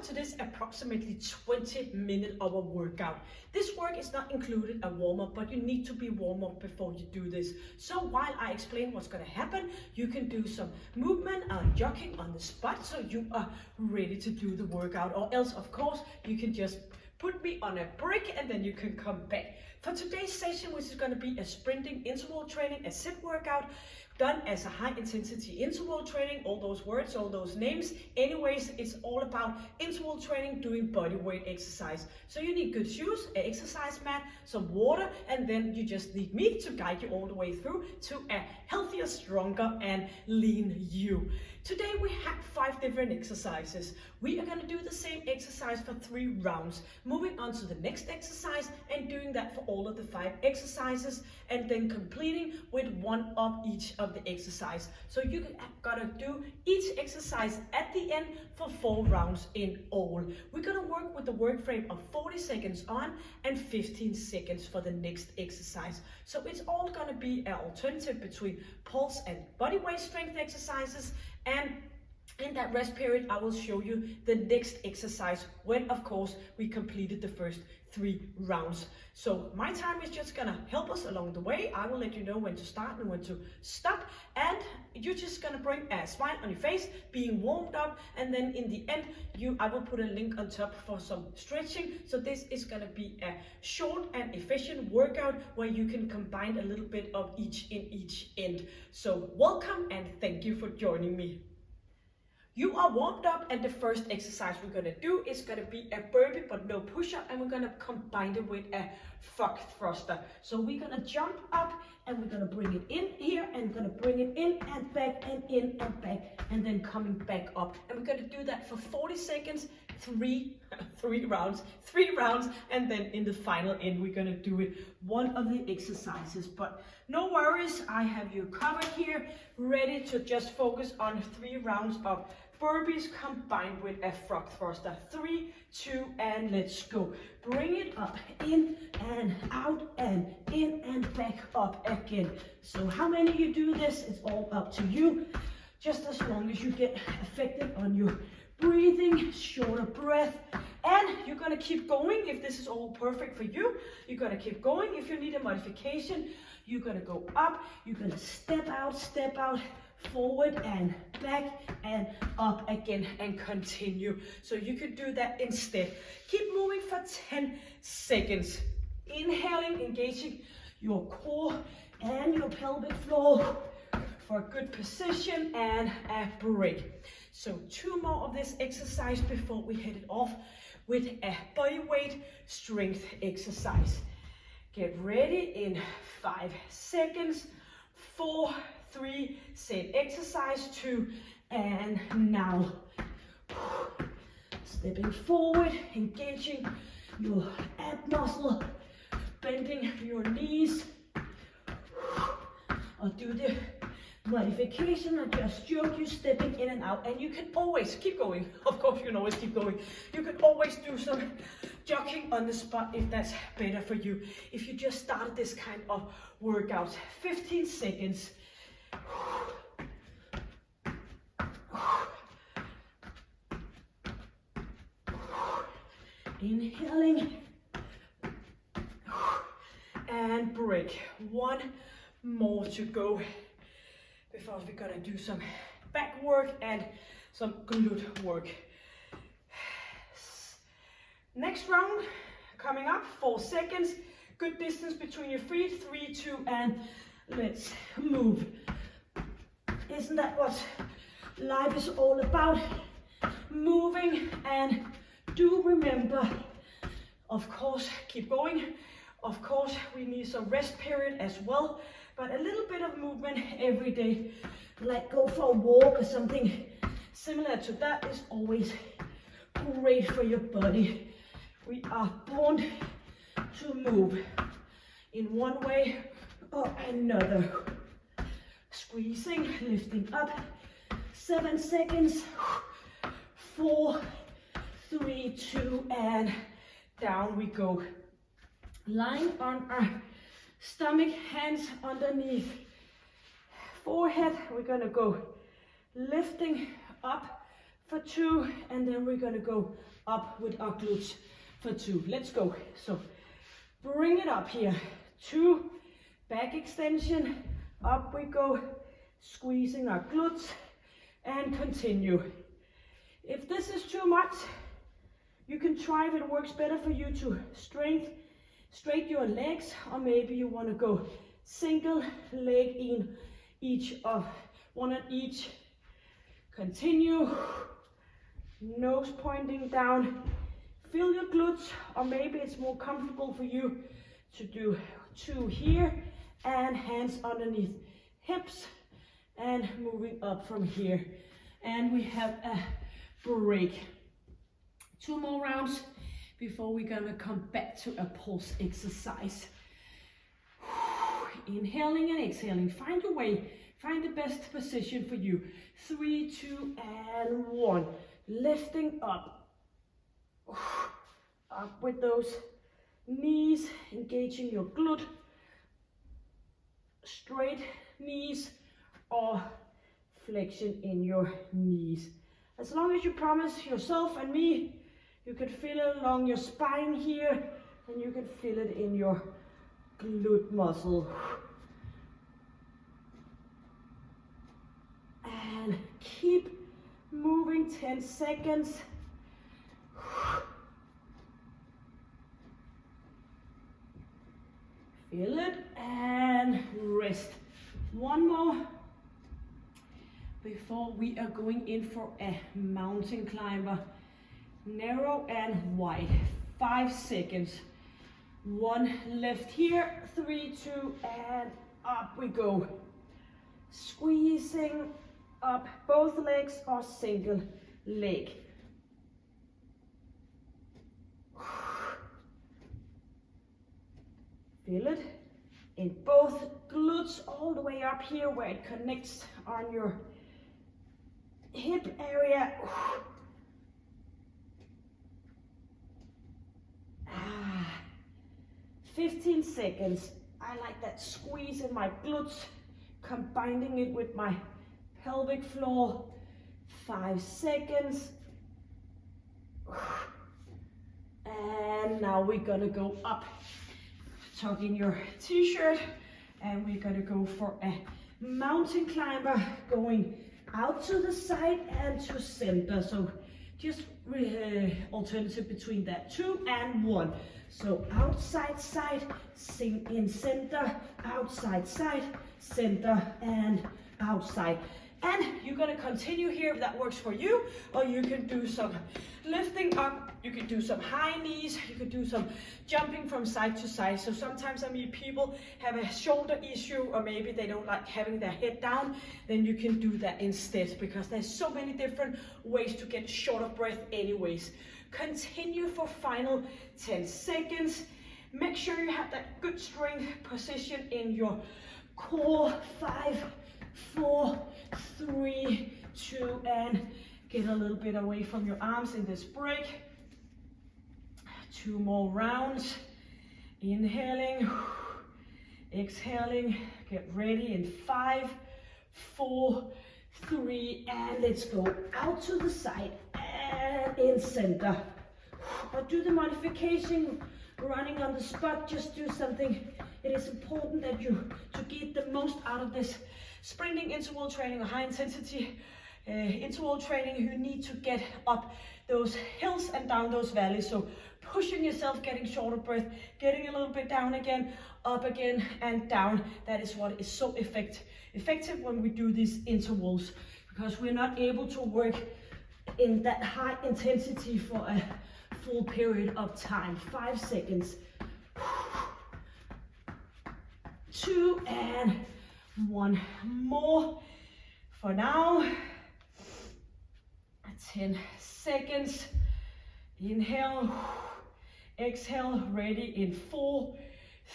welcome to this approximately 20-minute hour workout. This work is not included a warm-up, but you need to be warm up before you do this. So while I explain what's going to happen, you can do some movement and jogging on the spot so you are ready to do the workout, or else of course you can just put me on a break and then you can come back. For today's session, which is going to be a sprinting interval training, a sit workout, done as a high intensity interval training, all those words, all those names. Anyways, it's all about interval training, doing body weight exercise. So you need good shoes, an exercise mat, some water, and then you just need me to guide you all the way through to a healthier, stronger, and lean you. Today we have 5 different exercises. We are going to do the same exercise for 3 rounds, moving on to the next exercise and doing that for all of the 5 exercises, and then completing with one of each of the exercise. So you gotta do each exercise at the end for 4 rounds in all. We're gonna work with the work frame of 40 seconds on and 15 seconds for the next exercise. So it's all gonna be an alternative between pulse and body weight strength exercises, and in that rest period, I will show you the next exercise when, of course, we completed the first 3 rounds. So my time is just gonna help us along the way. I will let you know when to start and when to stop, and you're just gonna bring a smile on your face, being warmed up, and then in the end, I will put a link on top for some stretching. So this is gonna be a short and efficient workout where you can combine a little bit of each in each end. So welcome and thank you for joining me. You are warmed up, and the first exercise we're going to do is going to be a burpee but no push-up, and we're going to combine it with a frog thruster. So we're going to jump up and we're going to bring it in here, and we're going to bring it in and back and in and back, and then coming back up. And we're going to do that for 40 seconds, 3 rounds, and then in the final end we're going to do it one of the exercises. But no worries, I have you covered here, ready to just focus on 3 rounds of burpees combined with a frog thruster. 3, 2, and let's go. Bring it up, in and out, and in and back up again. So how many you do this, it's all up to you, just as long as you get effective on your breathing, shorter breath. And you're gonna keep going. If this is all perfect for you, you're gonna keep going. If you need a modification, you're gonna go up, you're gonna step out, forward and back and up again, and continue. So you could do that instead. Keep moving for 10 seconds. Inhaling, engaging your core and your pelvic floor for a good position, and a break. So 2 more of this exercise before we head it off with a body weight strength exercise. Get ready in 5 seconds. 4, 3, same exercise, 2, and now. Stepping forward, engaging your ab muscle, bending your knees, or do the modification or just joke you stepping in and out. And you can always keep going. Of course you can always keep going. You can always do some jogging on the spot if that's better for you, if you just started this kind of workout. 15 seconds. Inhaling and break. 1 more to go before we're gonna do some back work and some glute work. Next round coming up, 4 seconds, good distance between your feet. 3, 2, and let's move. Isn't that what life is all about? Moving. And do remember, of course, keep going. Of course, we need some rest period as well, but a little bit of movement every day, like go for a walk or something similar to that, is always great for your body. We are born to move in one way or another. Squeezing, lifting up. 7 seconds. 4, 3, 2, and down we go. Lying on our stomach, hands underneath forehead. We're gonna go lifting up for 2, and then we're gonna go up with our glutes for 2. Let's go. So bring it up here. 2, back extension, up we go, squeezing our glutes, and continue. If this is too much, you can try, if it works better for you, to straight your legs, or maybe you want to go single leg in each of one on each. Continue, nose pointing down, feel your glutes, or maybe it's more comfortable for you to do 2 here and hands underneath hips and moving up from here. And we have a break. 2 more rounds before we're gonna come back to a pulse exercise. Inhaling and exhaling, find your way, find the best position for you. 3, 2, and 1. Lifting up. Up with those knees, engaging your glute. Straight knees or flexion in your knees. As long as you promise yourself and me, you can feel it along your spine here, and you can feel it in your glute muscle. And keep moving 10 seconds. Feel it and rest. 1 more before we are going in for a mountain climber. Narrow and wide. 5 seconds. 1 left here. 3, 2, and up we go. Squeezing up both legs or single leg. Feel it in both glutes all the way up here where it connects on your hip area. 15 seconds. I like that squeeze in my glutes, combining it with my pelvic floor. 5 seconds. And now we're gonna go up. Tuck in your t-shirt, and we're gonna go for a mountain climber, going out to the side and to center. So just alternative between that. 2 and 1. So outside side, sink in center, outside side, center, and outside. And you're gonna continue here if that works for you, or you can do some lifting up, you can do some high knees, you can do some jumping from side to side. So sometimes I meet people have a shoulder issue, or maybe they don't like having their head down, then you can do that instead, because there's so many different ways to get short of breath anyways. Continue for final 10 seconds. Make sure you have that good strength position in your core. 5, 4, 3, 2, and get a little bit away from your arms in this break. 2 more rounds. Inhaling, exhaling. Get ready in 5, 4, 3, and let's go out to the side and in center. Or do the modification running on the spot. Just do something. It is important that you to get the most out of this sprinting interval training or high intensity interval training. You need to get up those hills and down those valleys. So pushing yourself, getting short of breath, getting a little bit down again, up again and down. That is what is so effective when we do these intervals, because we're not able to work in that high intensity for a full period of time. 5 seconds. 2 and 1 more for now. 10 seconds. Inhale, exhale, ready in 4,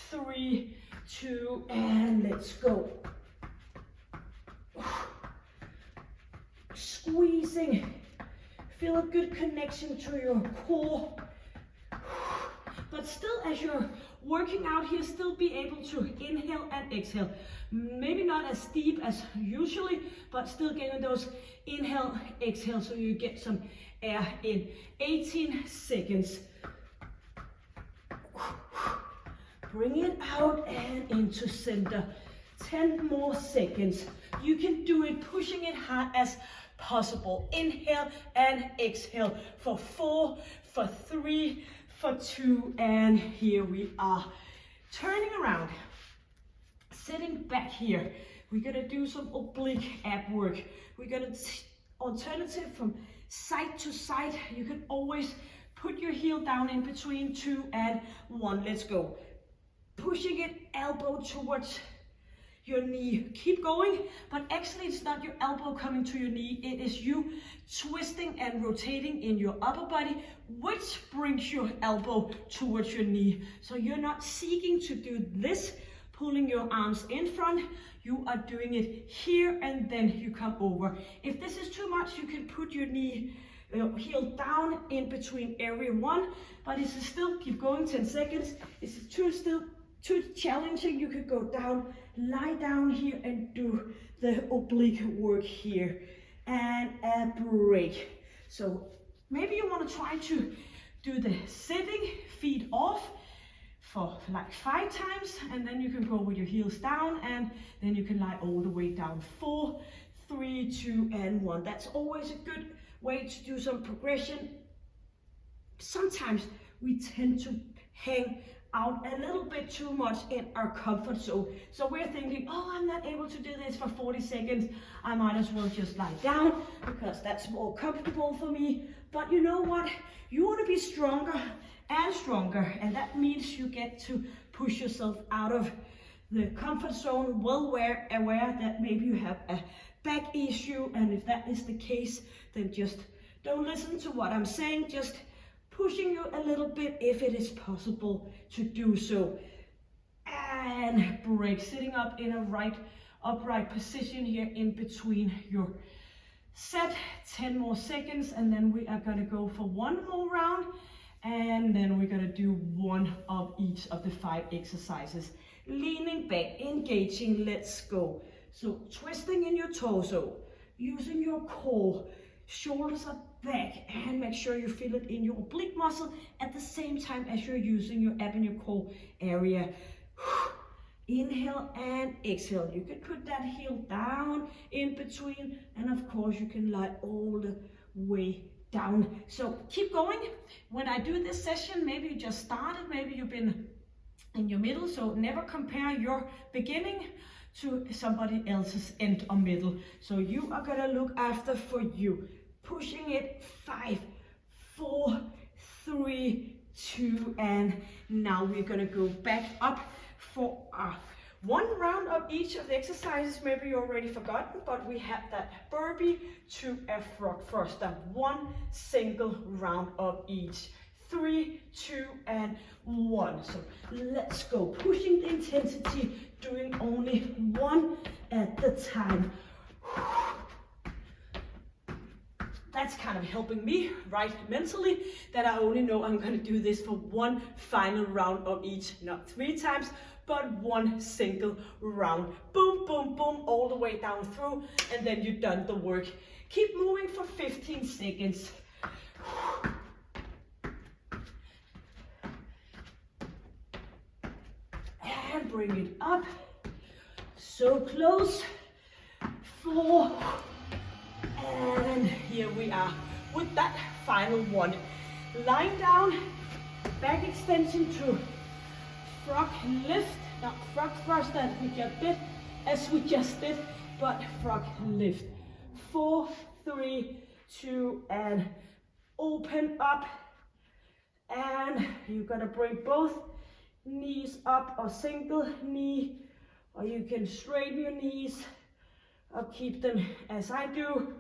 3, 2, and let's go. Squeezing. Feel a good connection to your core. But still, as you're working out here, still be able to inhale and exhale. Maybe not as deep as usually, but still getting those inhale, exhale, so you get some air in. 18 seconds. Bring it out and into center. 10 more seconds. You can do it pushing it hard as possible. Inhale and exhale for 4, for 3, for 2, and here we are. Turning around, sitting back here. We're gonna do some oblique ab work. We're gonna alternative from side to side. You can always put your heel down in between 2 and 1. Let's go. Pushing it elbow towards your knee. Keep going, but actually it's not your elbow coming to your knee. It is you twisting and rotating in your upper body, which brings your elbow towards your knee. So you're not seeking to do this, pulling your arms in front. You are doing it here and then you come over. If this is too much, you can put your knee, heel down in between every one, but this is still, keep going, 10 seconds. This is too challenging. You could go down, lie down here and do the oblique work here, and a break. So maybe you want to try to do the sitting, feet off for like 5 times, and then you can go with your heels down, and then you can lie all the way down. 4, 3, 2, and 1. That's always a good way to do some progression. Sometimes we tend to hang out a little bit too much in our comfort zone. So we're thinking, oh, I'm not able to do this for 40 seconds. I might as well just lie down because that's more comfortable for me. But you know what? You want to be stronger and stronger, and that means you get to push yourself out of the comfort zone, well aware that maybe you have a back issue, and if that is the case, then just don't listen to what I'm saying. Just pushing you a little bit if it is possible to do so. And break, sitting up in a upright position here in between your set. 10 more seconds, and then we are gonna go for 1 more round, and then we're gonna do 1 of each of the 5 exercises. Leaning back, engaging, let's go. So twisting in your torso, using your core, shoulders are back, and make sure you feel it in your oblique muscle at the same time as you're using your ab in your core area. Inhale and exhale. You can put that heel down in between, and of course you can lie all the way down. So keep going. When I do this session, maybe you just started, maybe you've been in your middle, so never compare your beginning to somebody else's end or middle. So you are gonna look after for you. Pushing it, 5, 4, 3, 2, and now we're gonna go back up for 1 round of each of the exercises. Maybe you already forgotten, but we have that burpee to a frog thruster. 1 single round of each. 3, 2, and 1. So let's go. Pushing the intensity, doing only 1 at the time. That's kind of helping me, right, mentally, that I only know I'm gonna do this for 1 final round of each, not 3 times, but 1 single round. Boom, boom, boom, all the way down through, and then you've done the work. Keep moving for 15 seconds. And bring it up. So close. 4. And here we are with that final one. Lying down, back extension to frog lift, not frog thrust as we just did, but frog lift. 4, 3, 2, and open up. And you're gonna bring both knees up, or single knee, or you can straighten your knees or keep them as I do.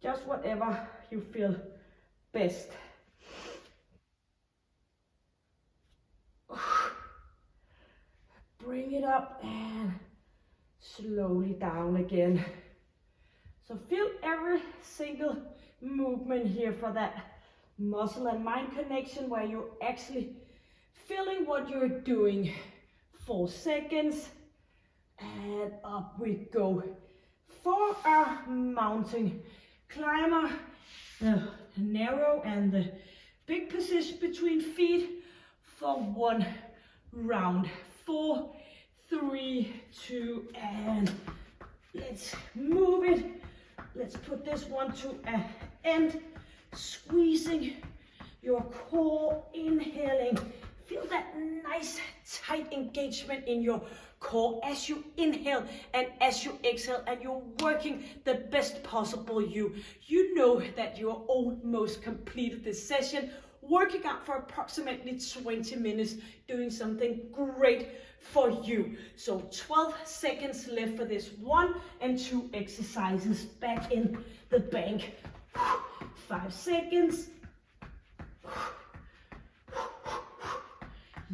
Just whatever you feel best. Bring it up and slowly down again. So feel every single movement here for that muscle and mind connection, where you're actually feeling what you're doing. 4 seconds, and up we go. For a mountain climber, the narrow and the big position between feet for 1 round. 4, 3, 2, and let's move it. Let's put this one to an end. Squeezing your core, inhaling. Feel that nice tight engagement in your core as you inhale and as you exhale, and you're working the best possible you. You know that you're almost completed this session, working out for approximately 20 minutes, doing something great for you. So 12 seconds left for this 1 and 2 exercises. Back in the bank. 5 seconds.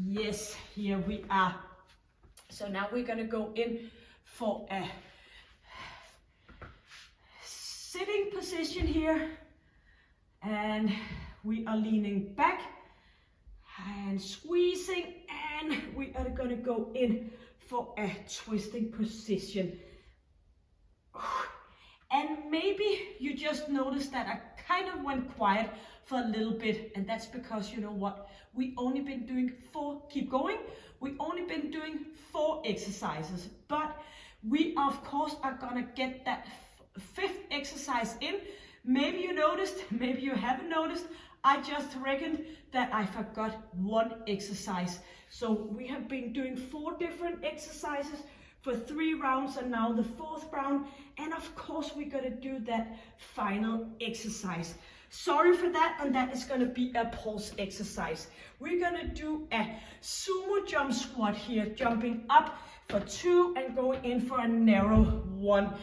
Yes, here we are. So now we're gonna go in for a sitting position here, and we are leaning back and squeezing, and we are gonna go in for a twisting position. And maybe you just noticed that I kind of went quiet for a little bit, and that's because, you know what, we only been doing 4, keep going, we only been doing 4 exercises, but we of course are gonna get that 5th exercise in. Maybe you noticed, maybe you haven't noticed, I just reckoned that I forgot 1 exercise. So we have been doing 4 different exercises for 3 rounds, and now the 4th round, and of course we're gonna do that final exercise. Sorry for that, and that is gonna be a pulse exercise. We're gonna do a sumo jump squat here, jumping up for 2 and going in for a narrow 1.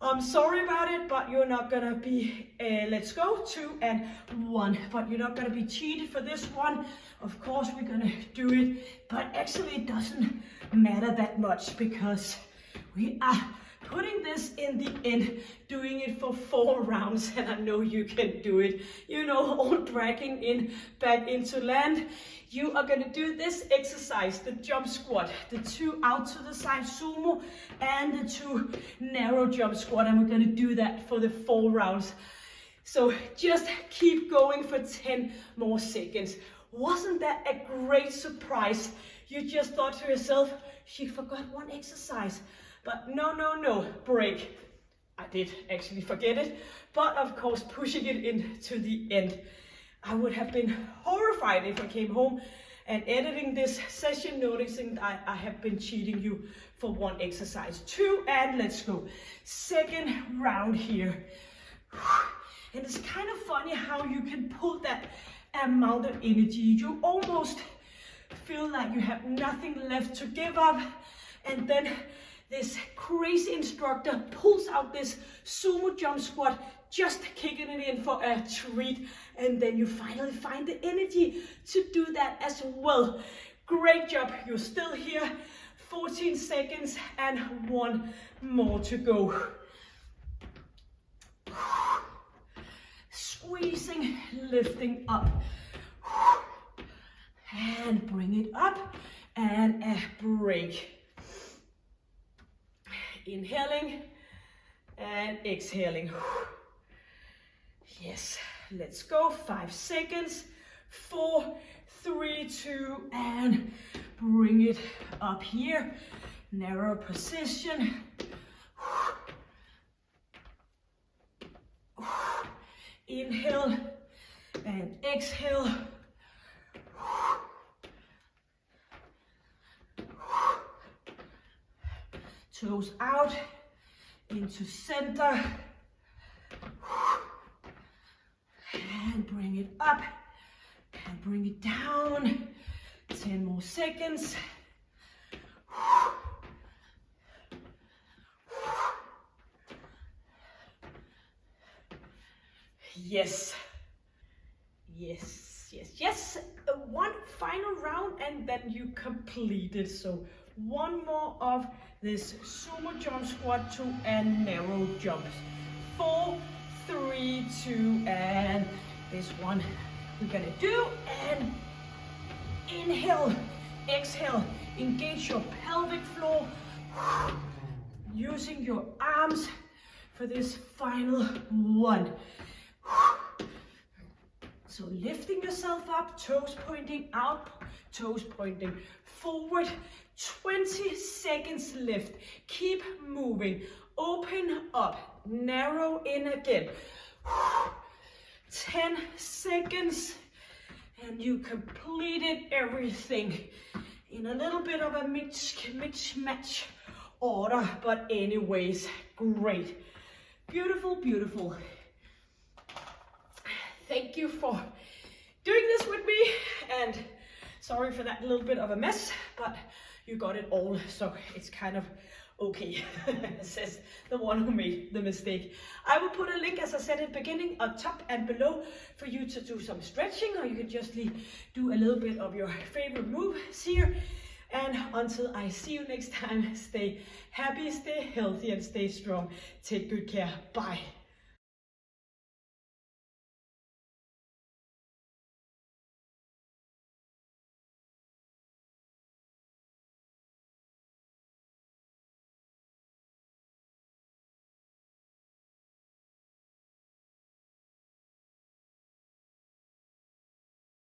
I'm sorry about it, but you're not gonna be, let's go, 2 and 1, but you're not gonna be cheated for this one. Of course we're gonna do it, but actually it doesn't matter that much because we are putting this in the end, doing it for 4 rounds, and I know you can do it. You know, all dragging in back into land. You are gonna do this exercise, the jump squat, the 2 out to the side sumo, and the 2 narrow jump squat, and we're gonna do that for the 4 rounds. So just keep going for 10 more seconds. Wasn't that a great surprise? You just thought to yourself, she forgot 1 exercise. But no, break. I did actually forget it, but of course pushing it into the end. I would have been horrified if I came home and editing this session, noticing that I have been cheating you for 1 exercise. 2, and let's go. 2nd round here. And it's kind of funny how you can pull that amount of energy. You almost feel like you have nothing left to give up, and then this crazy instructor pulls out this sumo jump squat, just kicking it in for a treat, and then you finally find the energy to do that as well. Great job, you're still here. 14 seconds and 1 more to go. Squeezing, lifting up, and bring it up, and a break. Inhaling and exhaling. Yes, let's go. 5 seconds. 4, 3, 2, and bring it up here. Narrow position. Inhale and exhale. Toes out into center, and bring it up and bring it down. 10 more seconds. Yes, yes, yes, yes. 1 final round, and then you complete it. So 1 more of this sumo jump squat to a narrow jumps. 4, 3, 2, and this one we're gonna do, and Inhale, exhale, engage your pelvic floor. Using your arms for this final one. So lifting yourself up, toes pointing out, toes pointing forward. 20 seconds lift. Keep moving. Open up, narrow in again. 10 seconds. And you completed everything in a little bit of a mismatch order, but anyways, great. Beautiful, beautiful. Thank you for doing this with me, and sorry for that little bit of a mess, but you got it all, so it's kind of okay, says the one who made the mistake. I will put a link, as I said at the beginning, on top and below for you to do some stretching, or you can just do a little bit of your favorite moves here. And until I see you next time, stay happy, stay healthy, and stay strong. Take good care. Bye.